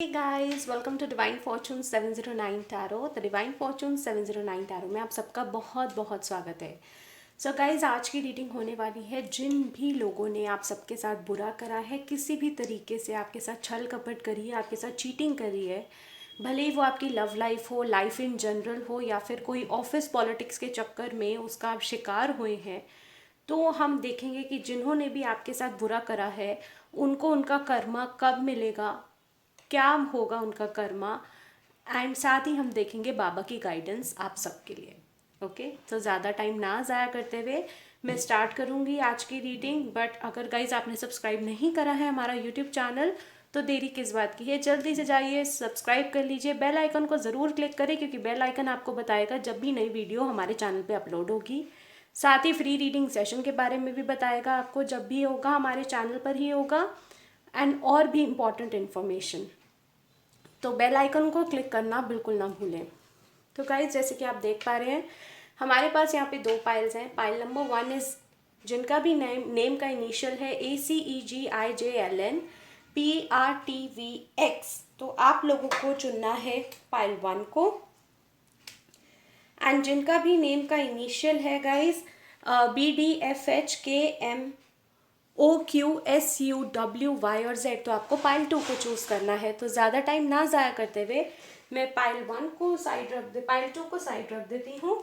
Hey guys, welcome to Divine Fortune 709 Tarot। The Divine Fortune 709 Tarot में आप सबका बहुत बहुत स्वागत है। सो गाइज, आज की रीडिंग होने वाली है जिन भी लोगों ने आप सबके साथ बुरा करा है, किसी भी तरीके से आपके साथ छल कपट करी है, आपके साथ चीटिंग करी है, भले ही वो आपकी लव लाइफ हो, लाइफ इन जनरल हो, या फिर कोई ऑफिस पॉलिटिक्स के चक्कर में उसका आप शिकार हुए हैं। तो हम देखेंगे कि जिन्होंने भी आपके साथ बुरा करा है उनको उनका कर्मा कब मिलेगा, क्या होगा उनका कर्मा, एंड साथ ही हम देखेंगे बाबा की गाइडेंस आप सबके लिए। ओके, तो ज़्यादा टाइम ना ज़ाया करते हुए मैं स्टार्ट करूँगी आज की रीडिंग। बट अगर गाइज आपने सब्सक्राइब नहीं करा है हमारा यूट्यूब चैनल तो देरी किस बात की है, जल्दी से जाइए सब्सक्राइब कर लीजिए, बेल आइकन को ज़रूर क्लिक करें क्योंकि बेल आइकन आपको बताएगा जब भी नई वीडियो हमारे चैनल पे अपलोड होगी। साथ ही फ्री रीडिंग सेशन के बारे में भी बताएगा आपको, जब भी होगा हमारे चैनल पर ही होगा, एंड और भी इम्पॉर्टेंट इन्फॉर्मेशन। तो बेल आइकन को क्लिक करना बिल्कुल ना भूलें। तो गाइज, जैसे कि आप देख पा रहे हैं हमारे पास यहाँ पे दो पाइल्स हैं। पाइल नंबर 1 इज जिनका भी नेम का इनिशियल है ACEGIJLN PRTVX। तो आप लोगों को चुनना है पाइल 1 को। एंड जिनका भी नेम का इनिशियल है गाइज BDFHKMOQSUWY और Z, तो आपको पाइल 2 को चूज करना है। तो ज़्यादा टाइम ना ज़ाया करते हुए मैं पाइल 1 को साइड पाइल 2 को साइड रख देती हूँ,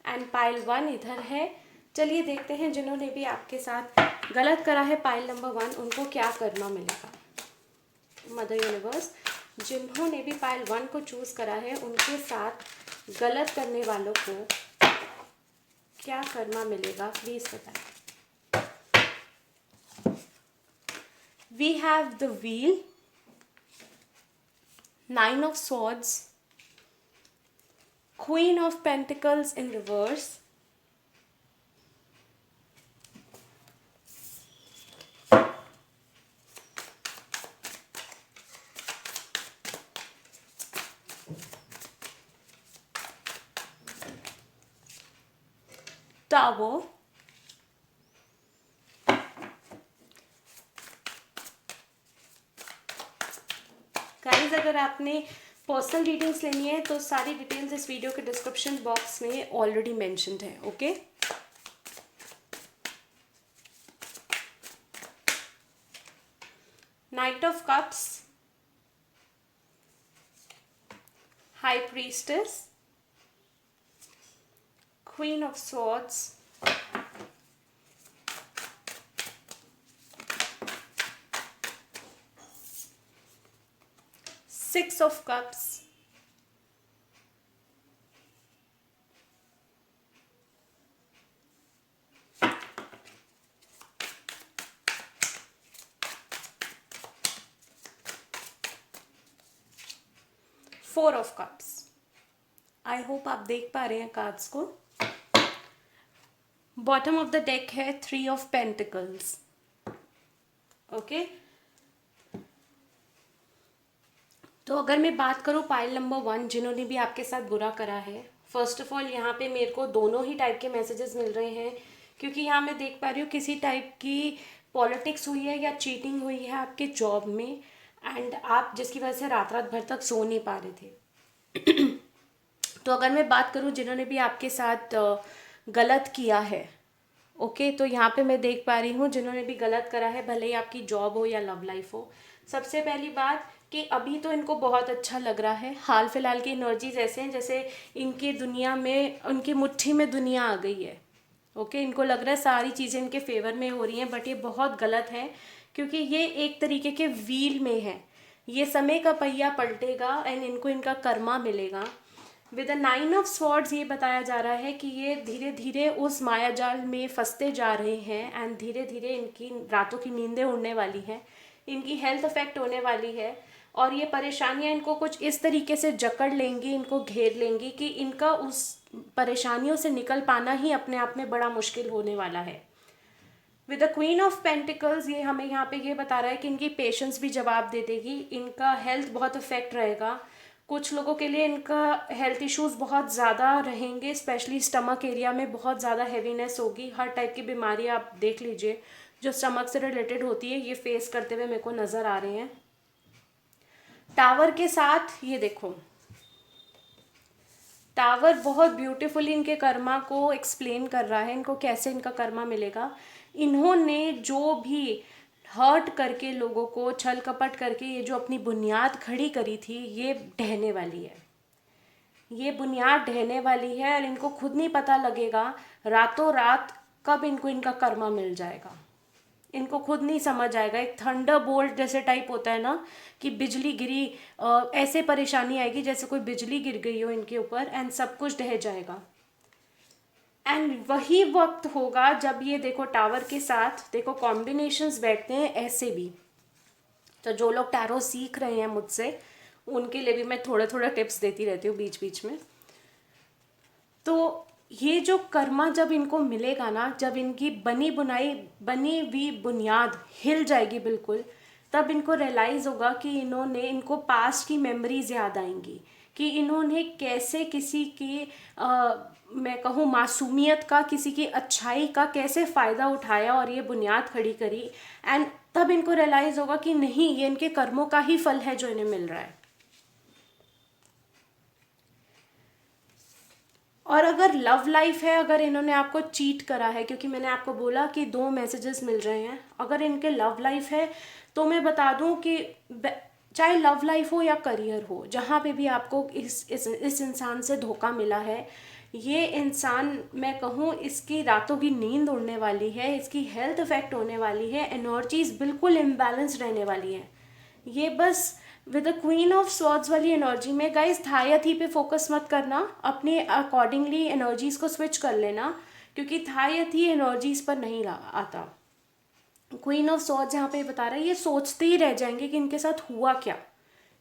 एंड पाइल 1 इधर है। चलिए देखते हैं जिन्होंने भी आपके साथ गलत करा है पाइल नंबर 1 उनको क्या करना मिलेगा। मदर यूनिवर्स, जिन्होंने भी पाइल 1 को चूज करा है उनके साथ गलत करने वालों को क्या करना मिलेगा प्लीज बताएं। We have the wheel, 9 of swords, Queen of Pentacles in reverse, Tower, guys अगर आपने पर्सनल रीडिंग्स लेनी है तो सारी डिटेल्स इस वीडियो के डिस्क्रिप्शन बॉक्स में ऑलरेडी मेंशन्ड है। Okay, night of cups, high priestess, queen of swords, six of cups, four of cups. I hope आप देख पा रहे हैं कार्ड्स को। बॉटम ऑफ द डेक है 3 ऑफ पेंटिकल्स। ओके, तो अगर मैं बात करूँ पाइल नंबर 1 जिन्होंने भी आपके साथ बुरा करा है, फर्स्ट ऑफ ऑल यहाँ पे मेरे को दोनों ही टाइप के मैसेजेस मिल रहे हैं क्योंकि यहाँ मैं देख पा रही हूँ किसी टाइप की पॉलिटिक्स हुई है या चीटिंग हुई है आपके जॉब में, एंड आप जिसकी वजह से रात रात भर तक सो नहीं पा रहे थे। तो अगर मैं बात करूँ जिन्होंने भी आपके साथ गलत किया है, ओके, तो यहाँ पे मैं देख पा रही हूँ जिन्होंने भी गलत करा है, भले ही आपकी जॉब हो या लव लाइफ हो। सबसे पहली बात कि अभी तो इनको बहुत अच्छा लग रहा है, हाल फिलहाल की एनर्जीज ऐसे हैं जैसे इनकी दुनिया में, उनकी मुट्ठी में दुनिया आ गई है। ओके, इनको लग रहा है सारी चीज़ें इनके फेवर में हो रही हैं, बट ये बहुत गलत है क्योंकि ये एक तरीके के व्हील में है। ये समय का पहिया पलटेगा एंड इनको इनका कर्मा मिलेगा। विद द 9 ऑफ स्वॉर्ड्स ये बताया जा रहा है कि ये धीरे धीरे उस मायाजाल में फंसते जा रहे हैं एंड धीरे धीरे इनकी रातों की नींदें उड़ने वाली हैं, इनकी हेल्थ अफेक्ट होने वाली है, और ये परेशानियां इनको कुछ इस तरीके से जकड़ लेंगी, इनको घेर लेंगी कि इनका उस परेशानियों से निकल पाना ही अपने आप में बड़ा मुश्किल होने वाला है। With the queen of pentacles ये हमें यहाँ पे ये बता रहा है कि इनकी पेशेंस भी जवाब दे देगी, इनका हेल्थ बहुत अफेक्ट रहेगा। कुछ लोगों के लिए इनका हेल्थ इश्यूज बहुत ज़्यादा रहेंगे, स्पेशली स्टमक एरिया में बहुत ज़्यादा हैवीनेस होगी। हर टाइप की बीमारी आप देख लीजिए जो स्टमक से रिलेटेड होती है ये फेस करते हुए मेरे को नज़र आ रहे हैं। टावर के साथ ये देखो, टावर बहुत ब्यूटीफुली इनके कर्मा को एक्सप्लेन कर रहा है, इनको कैसे इनका कर्मा मिलेगा। इन्होंने जो भी हर्ट करके लोगों को छल कपट करके ये जो अपनी बुनियाद खड़ी करी थी, ये ढहने वाली है, ये बुनियाद ढहने वाली है और इनको खुद नहीं पता लगेगा रातों रात कब इनको इनका कर्मा मिल जाएगा। इनको खुद नहीं समझ आएगा। एक थंडर बोल्ट जैसे टाइप होता है ना, कि बिजली गिरी, ऐसे परेशानी आएगी जैसे कोई बिजली गिर गई हो इनके ऊपर एंड सब कुछ ढह जाएगा। एंड वही वक्त होगा जब ये देखो टावर के साथ देखो कॉम्बिनेशंस बैठते हैं ऐसे भी। तो जो लोग टैरो सीख रहे हैं मुझसे, उनके लिए भी मैं थोड़ा थोड़ा टिप्स देती रहती हूँ बीच बीच में। तो ये जो कर्मा जब इनको मिलेगा ना, जब इनकी बनी हुई बुनियाद हिल जाएगी बिल्कुल, तब इनको रियलाइज़ होगा कि इनको पास्ट की मेमोरीज याद आएंगी कि इन्होंने कैसे किसी की मैं कहूँ मासूमियत का, किसी की अच्छाई का कैसे फ़ायदा उठाया और ये बुनियाद खड़ी करी। एंड तब इनको रियलाइज़ होगा कि नहीं, ये इनके कर्मों का ही फल है जो इन्हें मिल रहा है। और अगर लव लाइफ है, अगर इन्होंने आपको चीट करा है, क्योंकि मैंने आपको बोला कि 2 मैसेजेस मिल रहे हैं, अगर इनके लव लाइफ है तो मैं बता दूं कि चाहे लव लाइफ हो या करियर हो, जहाँ पे भी आपको इस इंसान से धोखा मिला है, ये इंसान मैं कहूँ इसकी रातों की नींद उड़ने वाली है, इसकी हेल्थ इफेक्ट होने वाली है, एनर्जीज बिल्कुल इम्बैलेंस रहने वाली है। ये बस with the queen of swords वाली एनर्जी में गाइस थायथी पे फोकस मत करना, अपने अकॉर्डिंगली एनर्जीज को स्विच कर लेना, क्योंकि थायथी एनर्जीज पर नहीं आता। क्वीन ऑफ स्वॉर्ड्स यहाँ पे बता रहा है, ये सोचते ही रह जाएंगे कि इनके साथ हुआ क्या।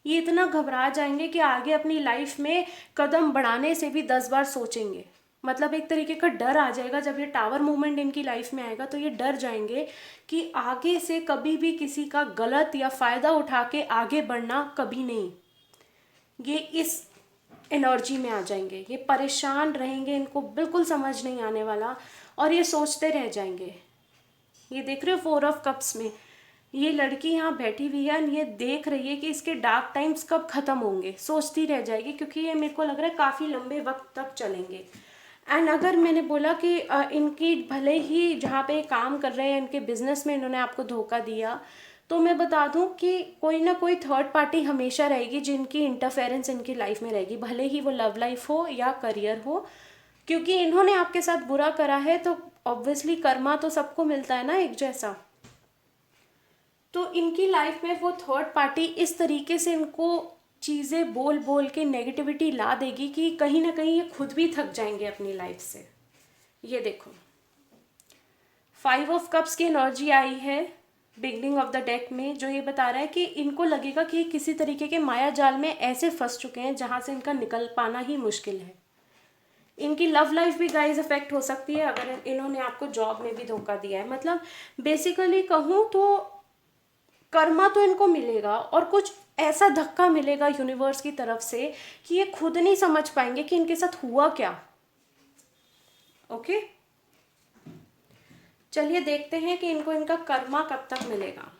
ये इतना घबरा जाएंगे कि आगे अपनी लाइफ में कदम बढ़ाने से भी 10 बार सोचेंगे। मतलब एक तरीके का डर आ जाएगा जब ये टावर मूवमेंट इनकी लाइफ में आएगा, तो ये डर जाएंगे कि आगे से कभी भी किसी का गलत या फ़ायदा उठा के आगे बढ़ना कभी नहीं। ये इस एनर्जी में आ जाएंगे, ये परेशान रहेंगे, इनको बिल्कुल समझ नहीं आने वाला और ये सोचते रह जाएंगे। ये देख रहे हो 4 ऑफ कप्स में ये लड़की यहाँ बैठी हुई है, ये देख रही है कि इसके डार्क टाइम्स कब ख़त्म होंगे, सोचती रह जाएगी, क्योंकि ये मेरे को लग रहा है काफ़ी लंबे वक्त तक चलेंगे। एंड अगर मैंने बोला कि इनकी भले ही जहाँ पे काम कर रहे हैं इनके बिजनेस में इन्होंने आपको धोखा दिया, तो मैं बता दूं कि कोई ना कोई थर्ड पार्टी हमेशा रहेगी जिनकी इंटरफेरेंस इनकी लाइफ में रहेगी, भले ही वो लव लाइफ हो या करियर हो, क्योंकि इन्होंने आपके साथ बुरा करा है तो ऑब्वियसली कर्मा तो सबको मिलता है ना एक जैसा। तो इनकी लाइफ में वो थर्ड पार्टी इस तरीके से इनको चीज़ें बोल बोल के नेगेटिविटी ला देगी कि कहीं ना कहीं ये खुद भी थक जाएंगे अपनी लाइफ से। ये देखो 5 ऑफ कप्स की एनर्जी आई है बिगनिंग ऑफ द डेक में, जो ये बता रहा है कि इनको लगेगा कि किसी तरीके के माया जाल में ऐसे फंस चुके हैं जहाँ से इनका निकल पाना ही मुश्किल है। इनकी लव लाइफ भी गाइस अफेक्ट हो सकती है अगर इन्होंने आपको जॉब में भी धोखा दिया है। मतलब बेसिकली कहूँ तो कर्मा तो इनको मिलेगा और कुछ ऐसा धक्का मिलेगा यूनिवर्स की तरफ से कि ये खुद नहीं समझ पाएंगे कि इनके साथ हुआ क्या। ओके, चलिए देखते हैं कि इनको इनका कर्मा कब तक मिलेगा।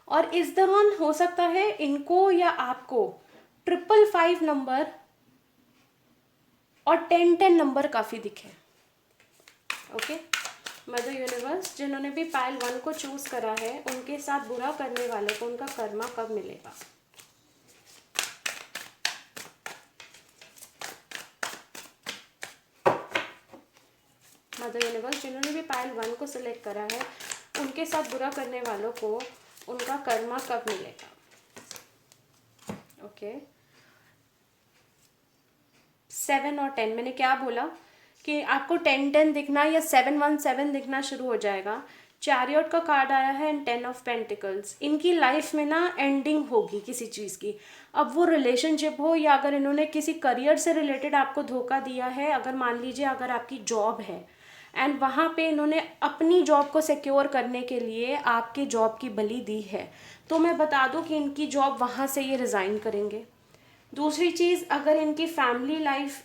और इस दौरान हो सकता है इनको या आपको 555 नंबर और 1010 नंबर काफ़ी दिखे। ओके, मदर यूनिवर्स जिन्होंने भी पायल 1 को चूज करा है उनके साथ बुरा करने वाले को उनका कर्मा कब मिलेगा। मदर यूनिवर्स जिन्होंने भी पायल 1 को सिलेक्ट करा है उनके साथ बुरा करने वालों को उनका कर्मा कब मिलेगा। ओके, 7 और 10 मैंने क्या बोला कि आपको 10-10 दिखना या 7-1-7 दिखना शुरू हो जाएगा। चैरियट का कार्ड आया है एंड 10 ऑफ पेंटिकल्स। इनकी लाइफ में ना एंडिंग होगी किसी चीज़ की, अब वो रिलेशनशिप हो या अगर इन्होंने किसी करियर से रिलेटेड आपको धोखा दिया है, अगर मान लीजिए अगर आपकी जॉब है एंड वहाँ पे इन्होंने अपनी जॉब को सिक्योर करने के लिए आपके जॉब की बलि दी है, तो मैं बता दूँ कि इनकी जॉब वहाँ से ये रिज़ाइन करेंगे। दूसरी चीज़, अगर इनकी फैमिली लाइफ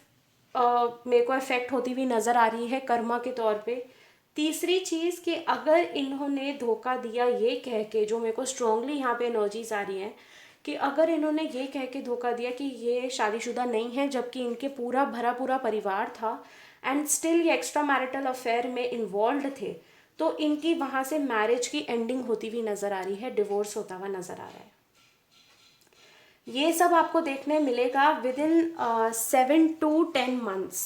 मेरे को इफेक्ट होती हुई नज़र आ रही है कर्मा के तौर पे। तीसरी चीज़ कि अगर इन्होंने धोखा दिया ये कह के, जो मेरे को स्ट्रांगली यहाँ पे एनर्जीज आ रही हैं कि अगर इन्होंने ये कह के धोखा दिया कि ये शादीशुदा नहीं है, जबकि इनके पूरा भरा पूरा परिवार था एंड स्टिल ये एक्स्ट्रा मैरिटल अफेयर में इन्वॉल्व थे, तो इनकी वहाँ से मैरिज की एंडिंग होती हुई नज़र आ रही है, डिवोर्स होता हुआ नज़र आ रहा है। ये सब आपको देखने मिलेगा विद इन 7 to 10 मंथ्स,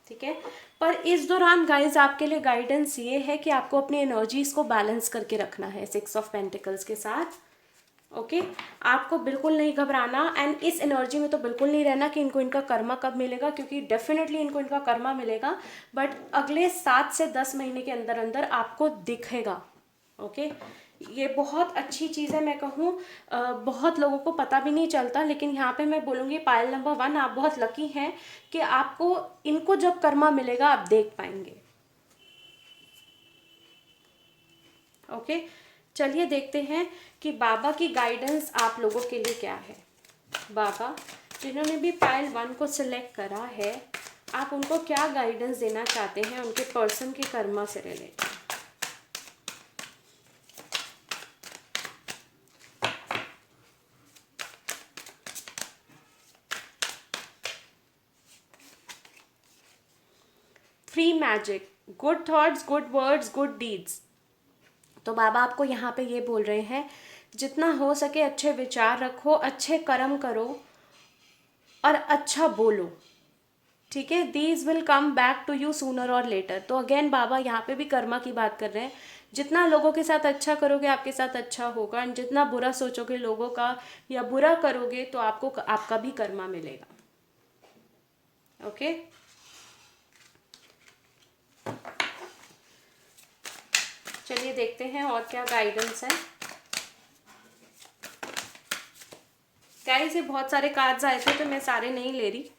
ठीक है। पर इस दौरान गाइज आपके लिए गाइडेंस ये है कि आपको अपनी एनर्जीज को बैलेंस करके रखना है 6 ऑफ पेंटिकल्स के साथ, ओके। आपको बिल्कुल नहीं घबराना एंड इस एनर्जी में तो बिल्कुल नहीं रहना कि इनको इनका कर्मा कब मिलेगा, क्योंकि डेफिनेटली इनको इनका कर्मा मिलेगा, बट अगले 7 से 10 महीने के अंदर अंदर आपको दिखेगा, ओके। ये बहुत अच्छी चीज़ है, मैं कहूँ बहुत लोगों को पता भी नहीं चलता, लेकिन यहाँ पे मैं बोलूँगी पायल नंबर 1 आप बहुत लकी हैं कि आपको इनको जब कर्मा मिलेगा आप देख पाएंगे, ओके। चलिए देखते हैं कि बाबा की गाइडेंस आप लोगों के लिए क्या है। बाबा जिन्होंने भी पायल 1 को सिलेक्ट करा है, आप उनको क्या गाइडेंस देना चाहते हैं उनके पर्सन के कर्मा से related. Free magic, good thoughts, good words, good deeds. तो बाबा आपको यहाँ पे ये बोल रहे हैं जितना हो सके अच्छे विचार रखो, अच्छे कर्म करो और अच्छा बोलो, ठीक है। These will come back to you sooner or later. तो अगेन बाबा यहाँ पे भी कर्मा की बात कर रहे हैं, जितना लोगों के साथ अच्छा करोगे आपके साथ अच्छा होगा, एंड जितना बुरा सोचोगे लोगों का या बुरा करोगे तो आपको आपका भी कर्मा मिलेगा, ओके। चलिए देखते हैं और क्या गाइडेंस है। गाइस ये बहुत सारे कार्ड्स आए थे तो मैं सारे नहीं ले रही।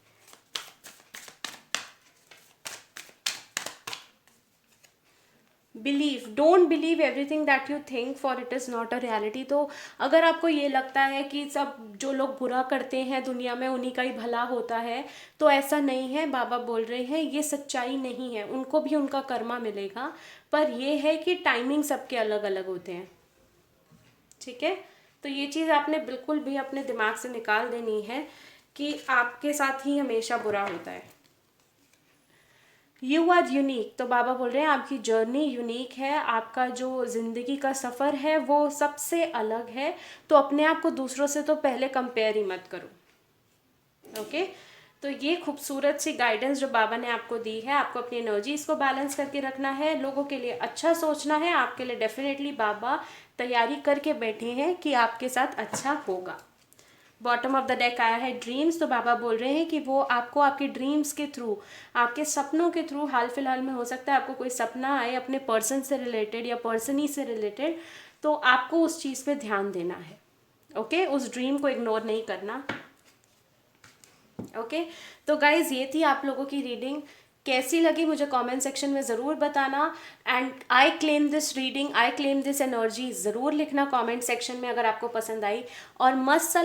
Believe, don't believe everything that you think for it is not a reality. तो अगर आपको ये लगता है कि सब जो लोग बुरा करते हैं दुनिया में उन्हीं का ही भला होता है, तो ऐसा नहीं है। बाबा बोल रहे हैं ये सच्चाई नहीं है, उनको भी उनका कर्मा मिलेगा, पर ये है कि टाइमिंग सबके अलग अलग होते हैं, ठीक है। तो ये चीज़ आपने बिल्कुल भी अपने दिमाग से निकाल देनी है कि आपके साथ ही हमेशा बुरा होता है। यू आर यूनिक, तो बाबा बोल रहे हैं आपकी जर्नी यूनिक है, आपका जो ज़िंदगी का सफ़र है वो सबसे अलग है। तो अपने आप को दूसरों से तो पहले कंपेयर ही मत करो, ओके। तो ये खूबसूरत सी गाइडेंस जो बाबा ने आपको दी है, आपको अपनी एनर्जीज को बैलेंस करके रखना है, लोगों के लिए अच्छा सोचना है। आपके लिए डेफिनेटली बाबा तैयारी करके बैठे हैं कि आपके साथ अच्छा होगा। बॉटम ऑफ द डेक आया है ड्रीम्स, तो बाबा बोल रहे हैं कि वो आपको आपके ड्रीम्स के थ्रू, आपके सपनों के थ्रू, हाल फिलहाल में हो सकता है आपको कोई सपना आए अपने पर्सन से रिलेटेड या पर्सन ही से रिलेटेड, तो आपको उस चीज़ पे ध्यान देना है, ओके। उस ड्रीम को इग्नोर नहीं करना, ओके। तो गाइज ये थी आप लोगों की रीडिंग, कैसी लगी मुझे कमेंट सेक्शन में ज़रूर बताना। And I claim this reading, I claim this energy ज़रूर लिखना कमेंट सेक्शन में अगर आपको पसंद आई, और मस्त सा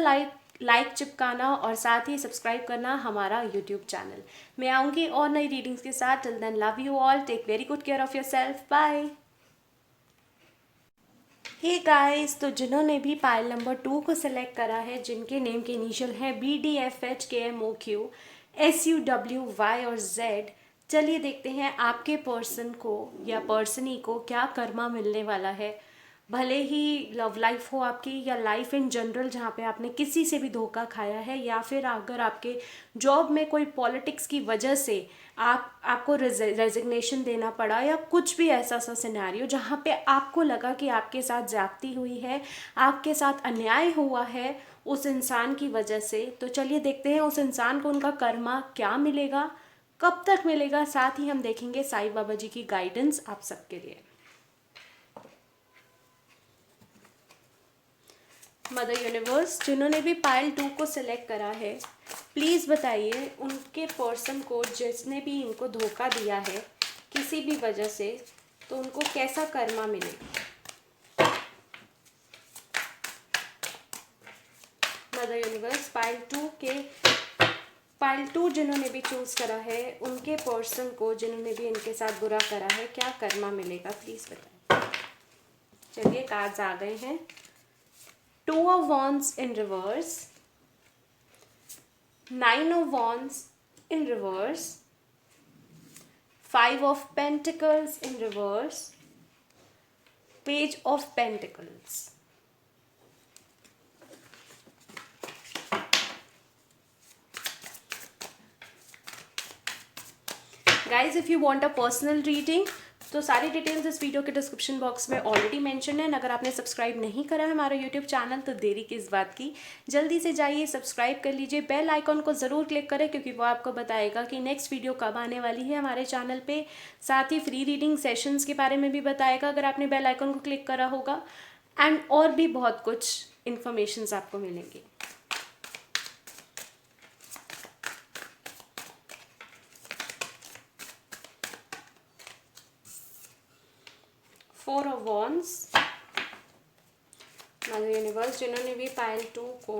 लाइक चिपकाना और साथ ही सब्सक्राइब करना हमारा यूट्यूब चैनल। मैं आऊँगी और नई रीडिंग्स के साथ। Till then love you all, take very good care of yourself, bye. Hey guys, तो जिन्होंने भी पायल नंबर 2 को सिलेक्ट करा है, जिनके नेम के इनिशियल हैं BDFHKMOQ SUWY और Z, चलिए देखते हैं आपके पर्सन को या पर्सनी को क्या कर्मा मिलने वाला है। भले ही लव लाइफ हो आपकी या लाइफ इन जनरल जहाँ पे आपने किसी से भी धोखा खाया है, या फिर अगर आपके जॉब में कोई पॉलिटिक्स की वजह से आपको रेजिग्नेशन देना पड़ा, या कुछ भी ऐसा सा सिनेरियो जहाँ पे आपको लगा कि आपके साथ ज्यादती हुई है, आपके साथ अन्याय हुआ है उस इंसान की वजह से, तो चलिए देखते हैं उस इंसान को उनका कर्मा क्या मिलेगा, कब तक मिलेगा। साथ ही हम देखेंगे साईं बाबा जी की गाइडेंस आप सबके लिए। मदर यूनिवर्स, जिन्होंने भी पायल 2 को सिलेक्ट करा है, प्लीज़ बताइए उनके पर्सन को जिसने भी इनको धोखा दिया है किसी भी वजह से, तो उनको कैसा कर्मा मिलेगा। मदर यूनिवर्स, पायल 2 जिन्होंने भी चूज़ करा है, उनके पर्सन को जिन्होंने भी इनके साथ बुरा करा है क्या कर्मा मिलेगा, प्लीज़ बताएं। चलिए कार्ड्स आ गए हैं। 2 of Wands in reverse, 9 of Wands in reverse, 5 of Pentacles in reverse, Page of Pentacles. Guys if you want a personal reading तो सारी डिटेल्स इस वीडियो के डिस्क्रिप्शन बॉक्स में ऑलरेडी मेंशन है। अगर आपने सब्सक्राइब नहीं करा है हमारा यूट्यूब चैनल तो देरी किस बात की, जल्दी से जाइए सब्सक्राइब कर लीजिए, बेल आइकॉन को ज़रूर क्लिक करें क्योंकि वो आपको बताएगा कि नेक्स्ट वीडियो कब आने वाली है हमारे चैनल पे। साथ ही फ्री रीडिंग सेशंस के बारे में भी बताएगा अगर आपने बेल आइकॉन को क्लिक करा होगा, एंड और भी बहुत कुछ इन्फॉर्मेशंस आपको मिलेंगी। Four of wands, mother universe जिन्होंने भी पायल 2 को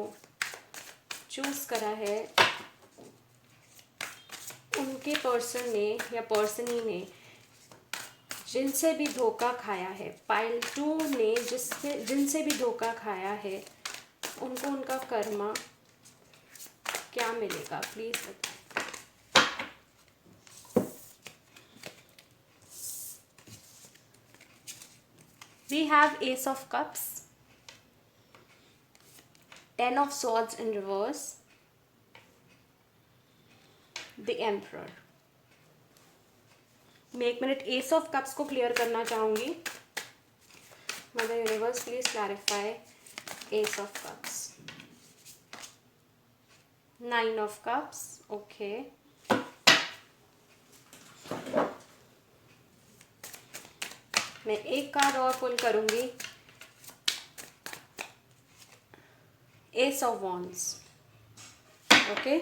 चूज करा है उनके पर्सन ने या पर्सनी ने जिनसे भी धोखा खाया है, पायल 2 ने जिनसे भी धोखा खाया है उनको उनका कर्मा क्या मिलेगा प्लीज बताएं। We have Ace of Cups, 10 of Swords in reverse, The Emperor. मैं 1 मिनट Ace of Cups को क्लियर करना चाहूँगी। Mother universe please clarify Ace of Cups. 9 of Cups, okay. मैं एक कार्ड और पुल करूंगी, S of wands, okay.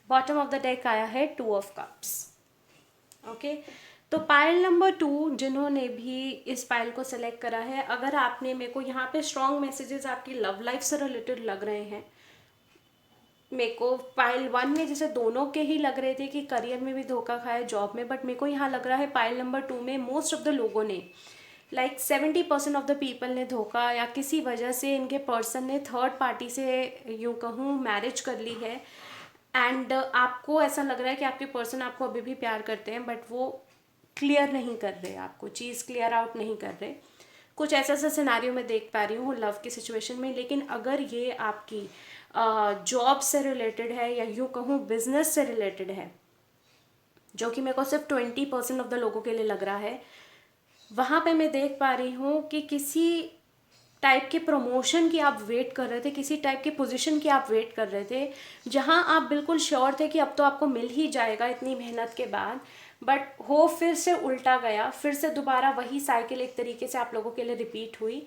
Bottom of the deck आया है 2 ऑफ कप्स, ओके। तो पायल नंबर 2 जिन्होंने भी इस पायल को सेलेक्ट करा है, अगर आपने, मेरे को यहाँ पे स्ट्रॉन्ग मैसेजेस आपकी लव लाइफ से रिलेटेड लग रहे हैं। मेरे को पायल 1 में जैसे दोनों के ही लग रहे थे कि करियर में भी धोखा खाया, जॉब में, बट मेरे को यहाँ लग रहा है पायल नंबर 2 में मोस्ट ऑफ द लोगों ने, लाइक 70% ऑफ द पीपल ने धोखा या किसी वजह से इनके पर्सन ने थर्ड पार्टी से यूँ कहूँ मैरिज कर ली है। एंड आपको ऐसा लग रहा है कि आपके पर्सन आपको अभी भी प्यार करते हैं बट वो क्लियर नहीं कर रहे, आपको चीज़ क्लियर आउट नहीं कर रहे। कुछ ऐसा सिनेरियो मैं देख पा रही हूँ लव की सिचुएशन में। लेकिन अगर ये आपकी जॉब से रिलेटेड है या यूँ कहूँ बिजनेस से रिलेटेड है, जो कि मेरे को सिर्फ 20% ऑफ द लोगों के लिए लग रहा है, वहाँ पे मैं देख पा रही हूँ कि किसी टाइप के प्रमोशन की आप वेट कर रहे थे, किसी टाइप के पोजीशन की आप वेट कर रहे थे, जहाँ आप बिल्कुल श्योर थे कि अब तो आपको मिल ही जाएगा इतनी मेहनत के बाद, बट हो फिर से उल्टा गया, फिर से दोबारा वही साइकिल एक तरीके से आप लोगों के लिए रिपीट हुई,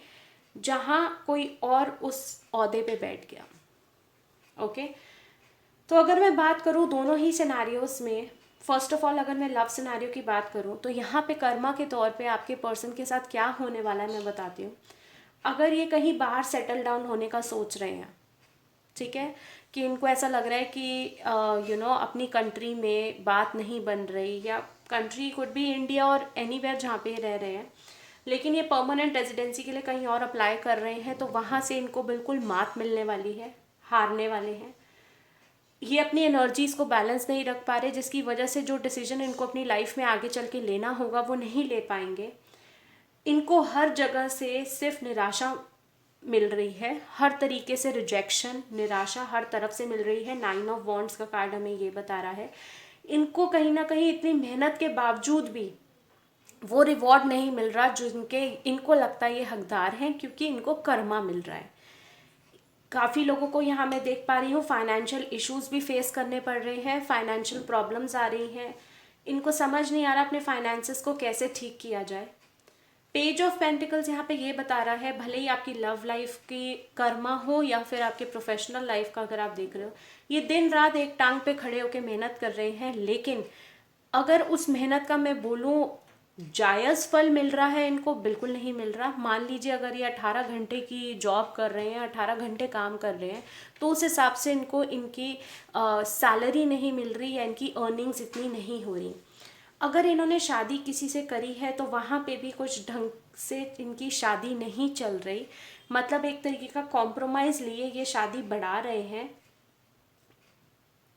जहाँ कोई और उस ओहदे पे बैठ गया, ओके। तो अगर मैं बात करूँ दोनों ही सिनेरियोज में, फर्स्ट ऑफ ऑल अगर मैं लव सिनेरियो की बात करूँ तो यहाँ पे कर्मा के तौर पे आपके पर्सन के साथ क्या होने वाला है मैं बताती हूँ। अगर ये कहीं बाहर सेटल डाउन होने का सोच रहे हैं, ठीक है, कि इनको ऐसा लग रहा है कि अपनी कंट्री में बात नहीं बन रही, या कंट्री कुड भी इंडिया और एनीवेयर जहाँ पे रह रहे हैं, लेकिन ये परमानेंट रेजिडेंसी के लिए कहीं और अप्लाई कर रहे हैं, तो वहाँ से इनको बिल्कुल मात मिलने वाली है, हारने वाले हैं। ये अपनी एनर्जीज़ को बैलेंस नहीं रख पा रहे, जिसकी वजह से जो डिसीजन इनको अपनी लाइफ में आगे चल के लेना होगा वो नहीं ले पाएंगे। इनको हर जगह से सिर्फ निराशा मिल रही है, हर तरीके से रिजेक्शन, निराशा हर तरफ से मिल रही है। 9 ऑफ वॉन्ड्स का कार्ड हमें ये बता रहा है इनको कहीं ना कहीं इतनी मेहनत के बावजूद भी वो रिवॉर्ड नहीं मिल रहा जिनके इनको लगता है ये हकदार हैं, क्योंकि इनको कर्मा मिल रहा है। काफ़ी लोगों को यहाँ मैं देख पा रही हूँ फाइनेंशियल इश्यूज भी फेस करने पड़ रहे हैं, फाइनेंशियल प्रॉब्लम्स आ रही हैं, इनको समझ नहीं आ रहा अपने फाइनेंसेस को कैसे ठीक किया जाए। पेज ऑफ पेंटिकल्स यहाँ पे ये बता रहा है, भले ही आपकी लव लाइफ की कर्मा हो या फिर आपके प्रोफेशनल लाइफ का अगर आप देख रहे हो, ये दिन रात एक टांग पे खड़े होकर मेहनत कर रहे हैं, लेकिन अगर उस मेहनत का मैं बोलूँ जायज़ फल मिल रहा है, इनको बिल्कुल नहीं मिल रहा। मान लीजिए अगर ये 18 घंटे की जॉब कर रहे हैं, 18 घंटे काम कर रहे हैं, तो उस हिसाब से इनको इनकी सैलरी नहीं मिल रही या इनकी अर्निंग्स इतनी नहीं हो रही। अगर इन्होंने शादी किसी से करी है तो वहाँ पे भी कुछ ढंग से इनकी शादी नहीं चल रही, मतलब एक तरीके का कॉम्प्रोमाइज़ लिए ये शादी बढ़ा रहे हैं,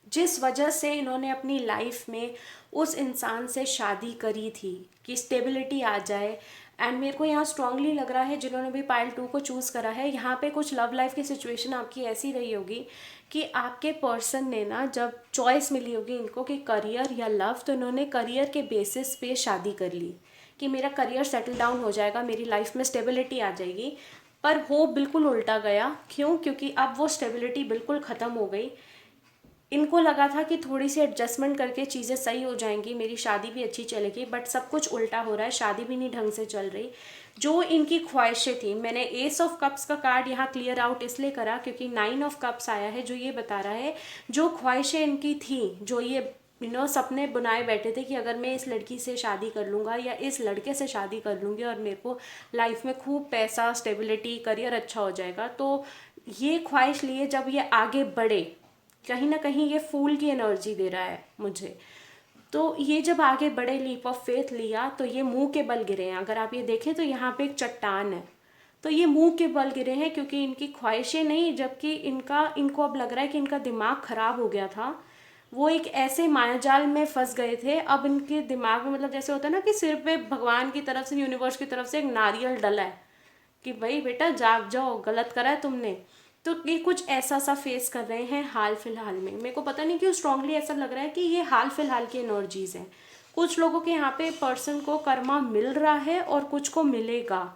जिस वजह से इन्होंने अपनी लाइफ में उस इंसान से शादी करी थी कि स्टेबिलिटी आ जाए। एंड मेरे को यहाँ स्ट्रांगली लग रहा है जिन्होंने भी पायल 2 को चूज़ करा है, यहाँ पे कुछ लव लाइफ की सिचुएशन आपकी ऐसी रही होगी कि आपके पर्सन ने ना, जब चॉइस मिली होगी इनको कि करियर या लव, तो इन्होंने करियर के बेसिस पे शादी कर ली कि मेरा करियर सेटल डाउन हो जाएगा, मेरी लाइफ में स्टेबिलिटी आ जाएगी। पर हो बिल्कुल उल्टा गया। क्यों? क्योंकि अब वो स्टेबिलिटी बिल्कुल ख़त्म हो गई। इनको लगा था कि थोड़ी सी एडजस्टमेंट करके चीज़ें सही हो जाएंगी, मेरी शादी भी अच्छी चलेगी, बट सब कुछ उल्टा हो रहा है, शादी भी नहीं ढंग से चल रही। जो इनकी ख्वाहिशें थी, मैंने एस ऑफ कप्स का कार्ड यहाँ क्लियर आउट इसलिए करा क्योंकि 9 ऑफ कप्स आया है, जो ये बता रहा है जो ख्वाहिशें इनकी थी, जो ये सपने बुनाए बैठे थे कि अगर मैं इस लड़की से शादी कर लूँगा या इस लड़के से शादी कर लूँगी और मेरे को लाइफ में खूब पैसा, स्टेबिलिटी, करियर अच्छा हो जाएगा, तो ये ख्वाहिश लिए जब ये आगे बढ़े, कहीं ना कहीं ये फूल की एनर्जी दे रहा है मुझे। तो ये जब आगे बढ़े, लीप ऑफ फेथ लिया, तो ये मुंह के बल गिरे हैं। अगर आप ये देखें तो यहाँ पे एक चट्टान है, तो ये मुंह के बल गिरे हैं क्योंकि इनकी ख्वाहिशें नहीं, जबकि इनको अब लग रहा है कि इनका दिमाग खराब हो गया था। वो एक ऐसे मायाजाल में फंस गए थे, अब इनके दिमाग में, मतलब जैसे होता है ना कि सिर पे भगवान की तरफ से, यूनिवर्स की तरफ से एक नारियल डला है कि भाई बेटा जाग जाओ, गलत करा है तुमने। तो ये कुछ ऐसा सा फेस कर रहे हैं हाल फिलहाल में। मेरे को पता नहीं क्यों स्ट्रांगली ऐसा लग रहा है कि ये हाल फिलहाल की एनर्जीज हैं। कुछ लोगों के यहाँ पे पर्सन को कर्मा मिल रहा है और कुछ को मिलेगा।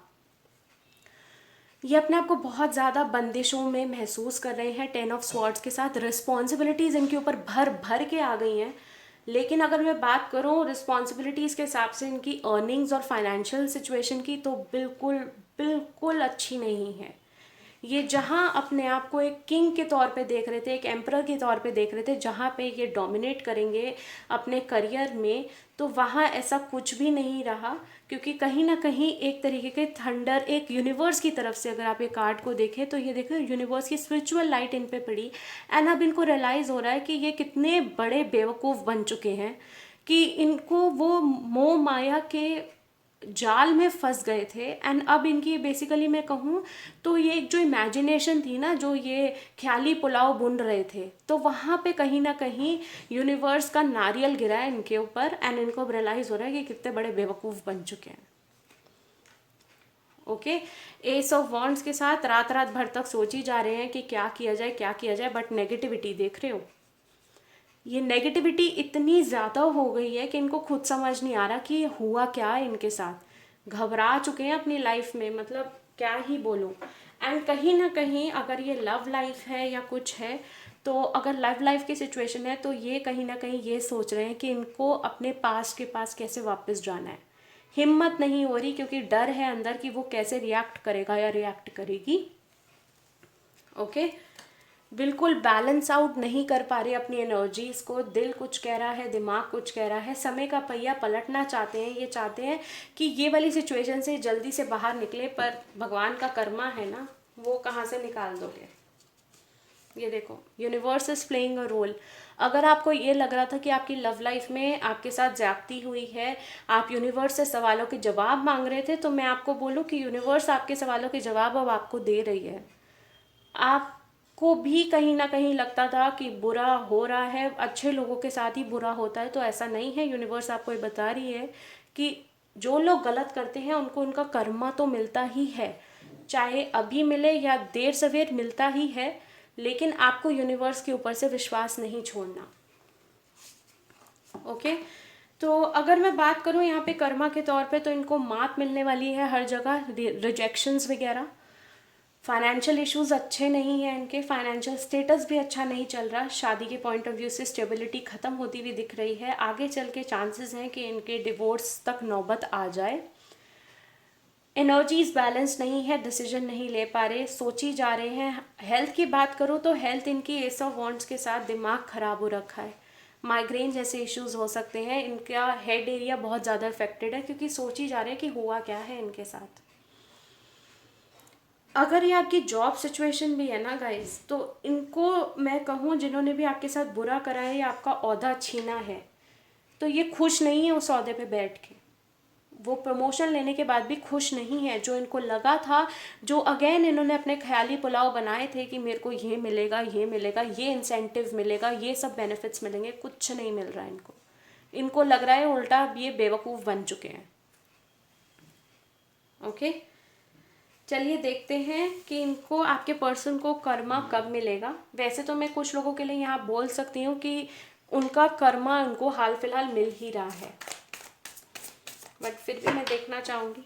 ये अपने आप को बहुत ज़्यादा बंदिशों में महसूस कर रहे हैं 10 ऑफ स्वॉर्ड्स के साथ। रिस्पॉन्सिबिलिटीज़ इनके ऊपर भर भर के आ गई हैं। लेकिन अगर मैं बात करूँ रिस्पॉन्सिबिलिटीज़ के हिसाब से इनकी अर्निंग्स और फाइनेंशियल सिचुएशन की, तो बिल्कुल बिल्कुल अच्छी नहीं है। ये जहाँ अपने आप को एक किंग के तौर पे देख रहे थे, एक एम्परर के तौर पे देख रहे थे, जहाँ पे ये डोमिनेट करेंगे अपने करियर में, तो वहाँ ऐसा कुछ भी नहीं रहा। क्योंकि कहीं ना कहीं एक तरीके के थंडर, एक यूनिवर्स की तरफ से, अगर आप ये कार्ड को देखें तो ये देखो यूनिवर्स की स्पिरिचुअल लाइट इन पे पड़ी। एंड अब इनको रियलाइज़ हो रहा है कि ये कितने बड़े बेवकूफ़ बन चुके हैं कि इनको वो मोह माया के जाल में फंस गए थे। एंड अब इनकी बेसिकली मैं कहूँ तो ये एक जो इमेजिनेशन थी ना, जो ये ख्याली पुलाव बुन रहे थे, तो वहाँ पे कहीं ना कहीं यूनिवर्स का नारियल गिरा है इनके ऊपर। एंड इनको अब रियलाइज़ हो रहा है कि कितने बड़े बेवकूफ़ बन चुके हैं। ओके, एस ऑफ वॉन्ड्स के साथ रात रात भर तक सोची जा रहे हैं कि क्या किया जाए, क्या किया जाए, बट नेगेटिविटी देख रहे हो, ये नेगेटिविटी इतनी ज़्यादा हो गई है कि इनको खुद समझ नहीं आ रहा कि ये हुआ क्या है इनके साथ। घबरा चुके हैं अपनी लाइफ में, मतलब क्या ही बोलूँ। एंड कहीं ना कहीं अगर ये लव लाइफ है या कुछ है, तो अगर लव लाइफ की सिचुएशन है तो ये कहीं ना कहीं ये सोच रहे हैं कि इनको अपने पास के पास कैसे वापस जाना है। हिम्मत नहीं हो रही क्योंकि डर है अंदर कि वो कैसे रिएक्ट करेगा या रिएक्ट करेगी। ओके, बिल्कुल बैलेंस आउट नहीं कर पा रहे अपनी एनर्जीज को। दिल कुछ कह रहा है, दिमाग कुछ कह रहा है, समय का पहिया पलटना चाहते हैं। ये चाहते हैं कि ये वाली सिचुएशन से जल्दी से बाहर निकले, पर भगवान का कर्मा है ना, वो कहाँ से निकाल दोगे। ये देखो, universe is playing a role. अगर आपको ये लग रहा था कि आपकी लव लाइफ में आपके साथ ज्यादती हुई है, आप यूनिवर्स से सवालों के जवाब मांग रहे थे, तो मैं आपको बोलूँ कि यूनिवर्स आपके सवालों के जवाब अब आपको दे रही है। आपको भी कहीं ना कहीं लगता था कि बुरा हो रहा है, अच्छे लोगों के साथ ही बुरा होता है, तो ऐसा नहीं है। यूनिवर्स आपको ये बता रही है कि जो लोग गलत करते हैं उनको उनका कर्मा तो मिलता ही है, चाहे अभी मिले या देर सवेर मिलता ही है। लेकिन आपको यूनिवर्स के ऊपर से विश्वास नहीं छोड़ना। ओके, तो अगर मैं बात करूँ यहाँ पे कर्मा के तौर पे, तो इनको मात मिलने वाली है हर जगह, रिजेक्शंस वगैरह। फाइनेंशियल इश्यूज अच्छे नहीं हैं इनके, फाइनेंशियल स्टेटस भी अच्छा नहीं चल रहा। शादी के पॉइंट ऑफ व्यू से स्टेबिलिटी ख़त्म होती हुई दिख रही है। आगे चल के चांसेस हैं कि इनके डिवोर्स तक नौबत आ जाए। एनर्जीज बैलेंस नहीं है, डिसीजन नहीं ले पा रहे, सोची जा रहे हैं। हेल्थ की बात करूँ तो हेल्थ इनकी एस ऑफ वॉन्ड्स के साथ दिमाग खराब हो रखा है। माइग्रेन जैसे इश्यूज हो सकते हैं, इनका हेड एरिया बहुत ज़्यादा अफेक्टेड है क्योंकि सोची जा रहे हैं कि हुआ क्या है इनके साथ। अगर ये आपकी जॉब सिचुएशन भी है ना गाइज, तो इनको मैं कहूँ जिन्होंने भी आपके साथ बुरा करा है या आपका ओहदा छीना है, तो ये खुश नहीं है उस ओहदे पे बैठ के, वो प्रमोशन लेने के बाद भी खुश नहीं है। जो इनको लगा था, जो अगेन इन्होंने अपने ख्याली पुलाव बनाए थे कि मेरे को ये मिलेगा, ये मिलेगा, ये इंसेंटिव मिलेगा, ये सब बेनिफिट्स मिलेंगे, कुछ नहीं मिल रहा है इनको। इनको लग रहा है उल्टा अब ये बेवकूफ़ बन चुके हैं। ओके, चलिए देखते हैं कि इनको, आपके पर्सन को कर्मा कब मिलेगा। वैसे तो मैं कुछ लोगों के लिए यहाँ बोल सकती हूँ कि उनका कर्मा उनको हाल फिलहाल मिल ही रहा है, बट फिर भी मैं देखना चाहूँगी।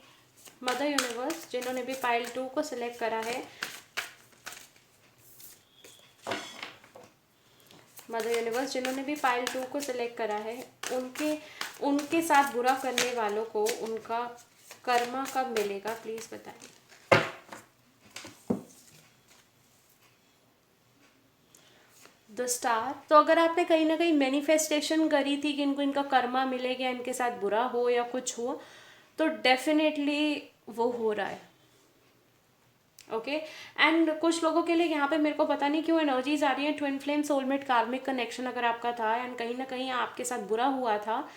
मदर यूनिवर्स, जिन्होंने भी पाइल 2 को सिलेक्ट करा है, मदर यूनिवर्स जिन्होंने भी पाइल 2 को सिलेक्ट करा है, उनके साथ बुरा करने वालों को उनका कर्मा कब मिलेगा, प्लीज़ बताइए। The star. तो अगर आपने कहीं ना कहीं मैनिफेस्टेशन करी थी कि इनको इनका कर्मा मिलेगा, इनके साथ बुरा हो या कुछ हो, तो डेफिनेटली वो हो रहा है। ओके, एंड कुछ लोगों के लिए यहाँ पे मेरे को पता नहीं क्यों एनर्जीज आ रही है, twin flame, soulmate, karmic connection अगर आपका था एंड कहीं ना कहीं आपके साथ बुरा हुआ था,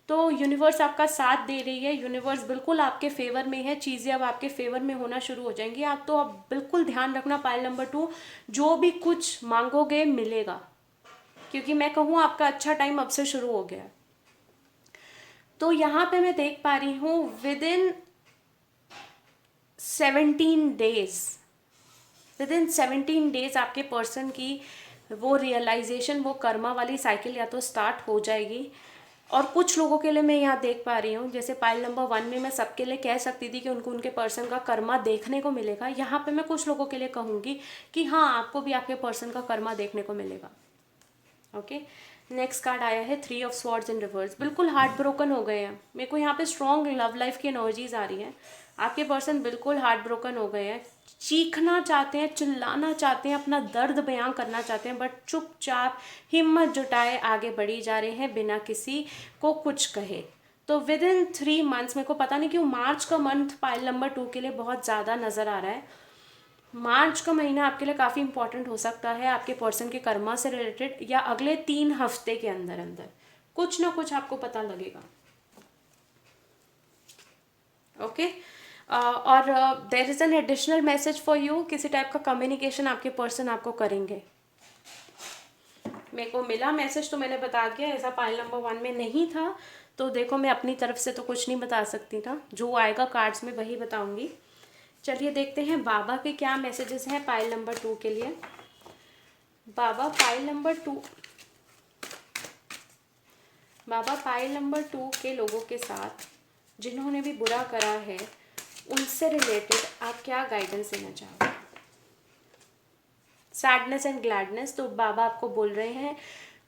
तो यूनिवर्स आपका साथ दे रही है। यूनिवर्स बिल्कुल आपके फेवर में है, चीज़ें अब आपके फेवर में होना शुरू हो जाएंगी। आप तो अब बिल्कुल ध्यान रखना, पाइल नंबर 2, जो भी कुछ मांगोगे मिलेगा, क्योंकि मैं कहूँ आपका अच्छा टाइम अब से शुरू हो गया। तो यहाँ पे मैं देख पा रही हूँ विद इन 17 डेज आपके पर्सन की वो रियलाइजेशन, वो कर्मा वाली साइकिल या तो स्टार्ट हो जाएगी। और कुछ लोगों के लिए मैं यहाँ देख पा रही हूँ, जैसे पाइल नंबर 1 में मैं सबके लिए कह सकती थी कि उनको उनके पर्सन का कर्मा देखने को मिलेगा, यहाँ पे मैं कुछ लोगों के लिए कहूँगी कि हाँ, आपको भी आपके पर्सन का कर्मा देखने को मिलेगा। ओके, नेक्स्ट कार्ड आया है 3 ऑफ स्वॉर्ड्स इन रिवर्स। बिल्कुल हार्ट ब्रोकन हो गए हैं, मेरे को यहाँ पे स्ट्रॉन्ग लव लाइफ की एनर्जीज आ रही हैं। आपके पर्सन बिल्कुल हार्ट ब्रोकन हो गए हैं, चीखना चाहते हैं, चिल्लाना चाहते हैं, अपना दर्द बयां करना चाहते हैं, बट चुपचाप हिम्मत जुटाए आगे बढ़ी जा रहे हैं बिना किसी को कुछ कहे। तो विद इन 3 मंथ्स, मेरे को पता नहीं क्यों मार्च का मंथ पाइल नंबर 2 के लिए बहुत ज़्यादा नज़र आ रहा है। मार्च का महीना आपके लिए काफ़ी इंपॉर्टेंट हो सकता है, आपके पर्सन के कर्मा से रिलेटेड, या अगले 3 हफ्ते के अंदर अंदर कुछ ना कुछ आपको पता लगेगा। ओके, और there is an additional message for you, किसी टाइप का कम्युनिकेशन आपके पर्सन आपको करेंगे। मेरे को मिला मैसेज तो मैंने बता दिया, ऐसा पाइल नंबर 1 में नहीं था, तो देखो मैं अपनी तरफ से तो कुछ नहीं बता सकती था, जो आएगा कार्ड्स में वही बताऊंगी। चलिए देखते हैं बाबा के क्या मैसेजेस हैं पाइल नंबर 2 के लिए। बाबा पाइल नंबर 2 के लोगों के साथ जिन्होंने भी बुरा करा है, उनसे रिलेटेड आप क्या गाइडेंस देना चाहोगे। सैडनेस एंड ग्लैडनेस, तो बाबा आपको बोल रहे हैं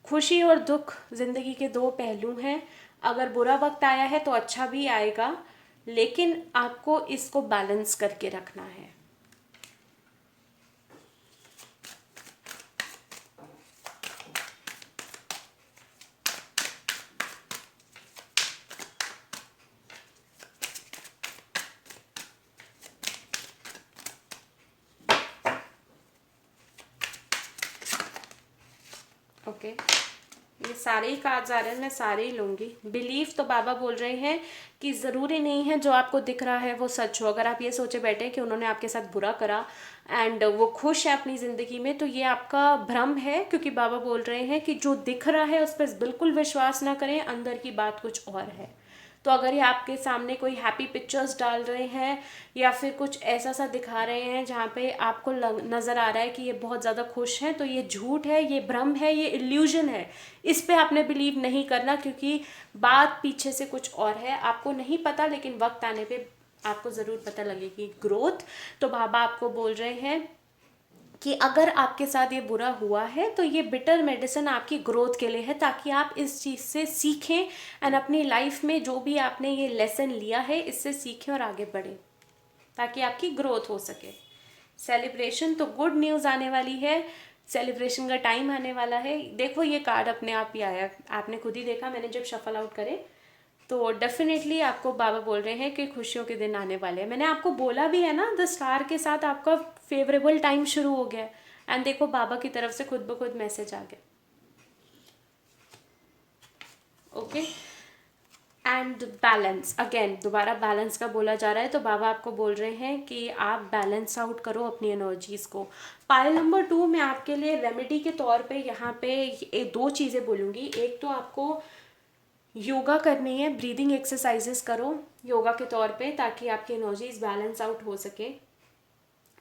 खुशी और दुख जिंदगी के 2 पहलू हैं। अगर बुरा वक्त आया है तो अच्छा भी आएगा, लेकिन आपको इसको बैलेंस करके रखना है। ओके, ये सारे ही कार्ड्स आ रहे हैं, मैं सारे ही लूँगी। बिलीव, तो बाबा बोल रहे हैं कि ज़रूरी नहीं है जो आपको दिख रहा है वो सच हो। अगर आप ये सोचे बैठे कि उन्होंने आपके साथ बुरा करा एंड वो खुश है अपनी ज़िंदगी में, तो ये आपका भ्रम है, क्योंकि बाबा बोल रहे हैं कि जो दिख रहा है उस पर बिल्कुल विश्वास ना करें, अंदर की बात कुछ और है। तो अगर ये आपके सामने कोई हैप्पी पिक्चर्स डाल रहे हैं या फिर कुछ ऐसा सा दिखा रहे हैं जहाँ पे आपको नज़र आ रहा है कि ये बहुत ज़्यादा खुश हैं, तो ये झूठ है, ये भ्रम है, ये इल्यूजन है। इस पे आपने बिलीव नहीं करना, क्योंकि बात पीछे से कुछ और है, आपको नहीं पता, लेकिन वक्त आने पे आपको ज़रूर पता लगेगी। ग्रोथ, तो बाबा आपको बोल रहे हैं कि अगर आपके साथ ये बुरा हुआ है तो ये बिटर मेडिसिन आपकी ग्रोथ के लिए है, ताकि आप इस चीज़ से सीखें एंड अपनी लाइफ में जो भी आपने ये लेसन लिया है इससे सीखें और आगे बढ़ें, ताकि आपकी ग्रोथ हो सके। सेलिब्रेशन, तो गुड न्यूज़ आने वाली है, सेलिब्रेशन का टाइम आने वाला है। देखो ये कार्ड अपने आप ही आया, आपने खुद ही देखा मैंने जब शफल आउट करे, तो डेफिनेटली आपको बाबा बोल रहे हैं कि खुशियों के दिन आने वाले हैं। मैंने आपको बोला भी है ना, द स्टार के साथ आपका फेवरेबल टाइम शुरू हो गया, एंड देखो बाबा की तरफ से खुद ब खुद मैसेज आ गया। ओके। एंड बैलेंस, अगेन दोबारा बैलेंस का बोला जा रहा है, तो बाबा आपको बोल रहे हैं कि आप बैलेंस आउट करो अपनी एनर्जीज को। पायल नंबर 2 में आपके लिए रेमेडी के तौर पे यहाँ पे दो चीज़ें बोलूँगी। एक तो आपको योगा करनी है, ब्रीदिंग एक्सरसाइजेस करो योगा के तौर पे, ताकि आपकी एनर्जीज बैलेंस आउट हो सके।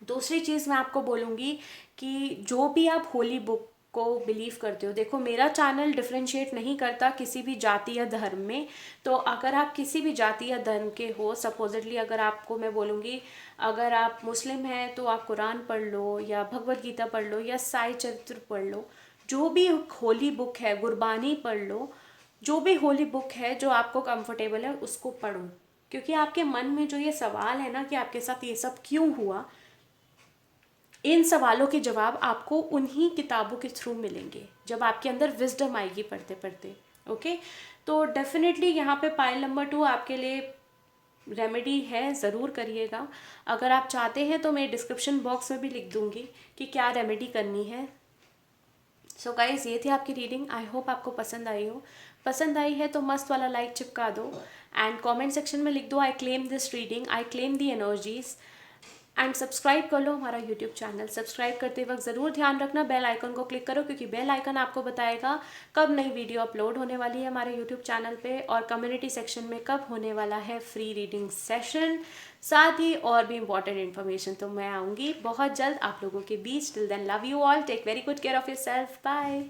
दूसरी चीज़ मैं आपको बोलूँगी कि जो भी आप होली बुक को बिलीव करते हो, देखो मेरा चैनल डिफरेंशिएट नहीं करता किसी भी जाति या धर्म में। तो अगर आप किसी भी जाति या धर्म के हो, सपोजिटली अगर आपको मैं बोलूँगी, अगर आप मुस्लिम हैं तो आप कुरान पढ़ लो या भगवत गीता पढ़ लो या साई चरित्र पढ़ लो, जो भी होली बुक है, गुरबानी पढ़ लो, जो भी होली बुक है जो आपको कंफर्टेबल है उसको पढ़ो। क्योंकि आपके मन में जो ये सवाल है ना कि आपके साथ ये सब क्यों हुआ, इन सवालों के जवाब आपको उन्हीं किताबों के थ्रू मिलेंगे जब आपके अंदर विजडम आएगी पढ़ते पढ़ते। ओके, तो डेफिनेटली यहाँ पे पायल नंबर 2 आपके लिए रेमेडी है, ज़रूर करिएगा। अगर आप चाहते हैं तो मैं डिस्क्रिप्शन बॉक्स में भी लिख दूँगी कि क्या रेमेडी करनी है। सो गाइज, ये थी आपकी रीडिंग। आई होप आपको पसंद आई हो। पसंद आई है तो मस्त वाला लाइक चिपका दो एंड कमेंट सेक्शन में लिख दो I claim this reading, I claim the energies. And subscribe कर लो हमारा यूट्यूब चैनल। सब्सक्राइब करते वक्त ज़रूर ध्यान रखना बेल आइकन को क्लिक करो, क्योंकि बेल आइकन आपको बताएगा कब नई वीडियो अपलोड होने वाली है हमारे यूट्यूब चैनल पे, और कम्युनिटी सेक्शन में कब होने वाला है फ्री रीडिंग सेशन। साथ ही और भी इंपॉर्टेंट इन्फॉर्मेशन तो मैं आऊँगी बहुत जल्द आप लोगों के बीच। Till then, love you all, take very good care of yourself, bye.